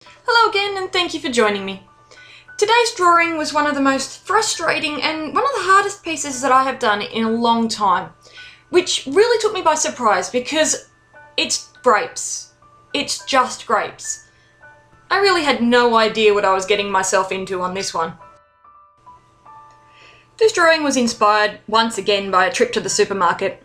Hello again, and thank you for joining me. Today's drawing was one of the most frustrating and one of the hardest pieces that I have done in a long time, which really took me by surprise because it's grapes. It's just grapes. I really had no idea what I was getting myself into on this one. This drawing was inspired once again by a trip to the supermarket.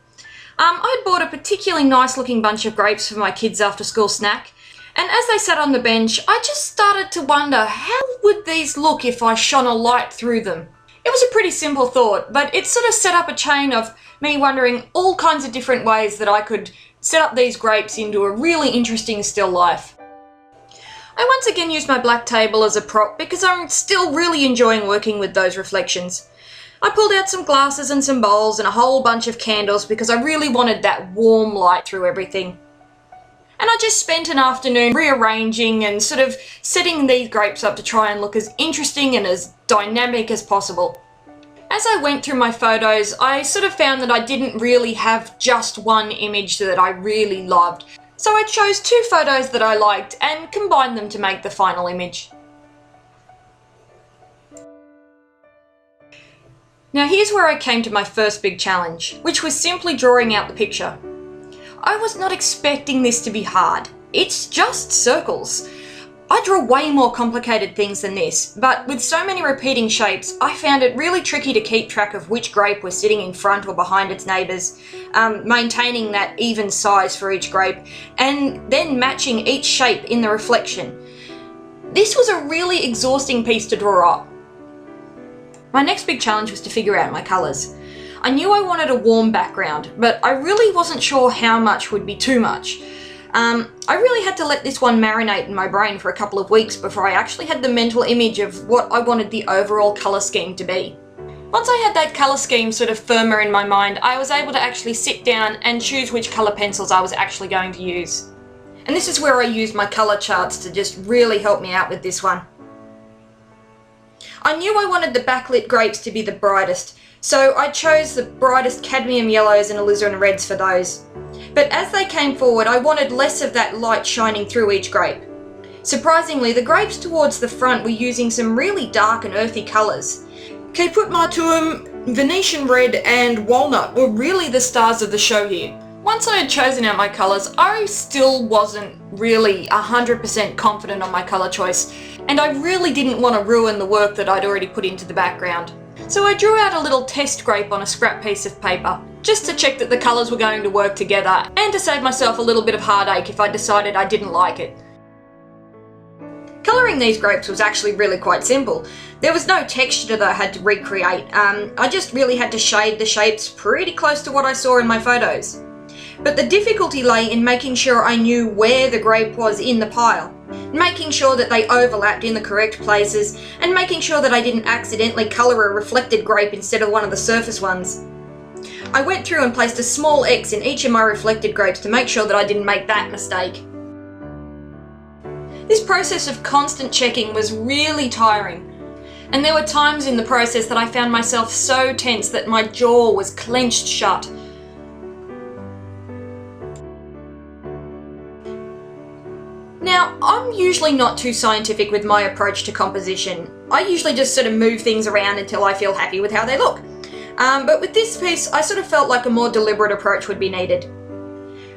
I'd bought a particularly nice looking bunch of grapes for my kids' after school snack, and as they sat on the bench, I just started to wonder how would these look if I shone a light through them. It was a pretty simple thought, but it sort of set up a chain of me wondering all kinds of different ways that I could set up these grapes into a really interesting still life. I once again used my black table as a prop because I'm still really enjoying working with those reflections. I pulled out some glasses and some bowls and a whole bunch of candles because I really wanted that warm light through everything. And I just spent an afternoon rearranging and sort of setting these grapes up to try and look as interesting and as dynamic as possible. As I went through my photos, I sort of found that I didn't really have just one image that I really loved. So I chose two photos that I liked and combined them to make the final image. Now here's where I came to my first big challenge, which was simply drawing out the picture. I was not expecting this to be hard. It's just circles. I draw way more complicated things than this, but with so many repeating shapes, I found it really tricky to keep track of which grape was sitting in front or behind its neighbours, maintaining that even size for each grape, and then matching each shape in the reflection. This was a really exhausting piece to draw up. My next big challenge was to figure out my colours. I knew I wanted a warm background, but I really wasn't sure how much would be too much. I really had to let this one marinate in my brain for a couple of weeks before I actually had the mental image of what I wanted the overall colour scheme to be. Once I had that colour scheme sort of firmer in my mind, I was able to actually sit down and choose which colour pencils I was actually going to use. And this is where I used my colour charts to just really help me out with this one. I knew I wanted the backlit grapes to be the brightest, so I chose the brightest cadmium yellows and alizarin reds for those. But as they came forward, I wanted less of that light shining through each grape. Surprisingly, the grapes towards the front were using some really dark and earthy colours. Caput Martuum, Venetian Red and Walnut were really the stars of the show here. Once I had chosen out my colours, I still wasn't really 100% confident on my colour choice, and I really didn't want to ruin the work that I'd already put into the background. So I drew out a little test grape on a scrap piece of paper, just to check that the colours were going to work together, and to save myself a little bit of heartache if I decided I didn't like it. Colouring these grapes was actually really quite simple. There was no texture that I had to recreate. I just really had to shade the shapes pretty close to what I saw in my photos. But the difficulty lay in making sure I knew where the grape was in the pile, making sure that they overlapped in the correct places, and making sure that I didn't accidentally colour a reflected grape instead of one of the surface ones. I went through and placed a small X in each of my reflected grapes to make sure that I didn't make that mistake. This process of constant checking was really tiring, and there were times in the process that I found myself so tense that my jaw was clenched shut. Now, I'm usually not too scientific with my approach to composition. I usually just sort of move things around until I feel happy with how they look. But with this piece, I sort of felt like a more deliberate approach would be needed.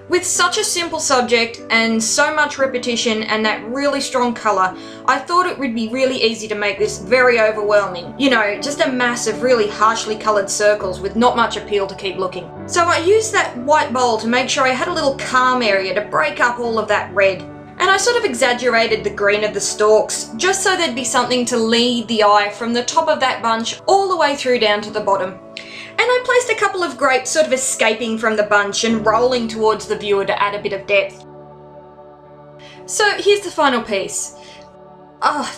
With such a simple subject and so much repetition and that really strong colour, I thought it would be really easy to make this very overwhelming. You know, just a mass of really harshly coloured circles with not much appeal to keep looking. So I used that white bowl to make sure I had a little calm area to break up all of that red. And I sort of exaggerated the green of the stalks, just so there'd be something to lead the eye from the top of that bunch all the way through down to the bottom. And I placed a couple of grapes sort of escaping from the bunch and rolling towards the viewer to add a bit of depth. So here's the final piece.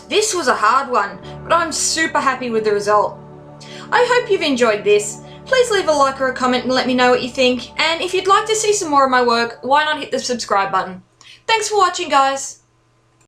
This was a hard one, but I'm super happy with the result. I hope you've enjoyed this. Please leave a like or a comment and let me know what you think. And if you'd like to see some more of my work, why not hit the subscribe button? Thanks for watching, guys!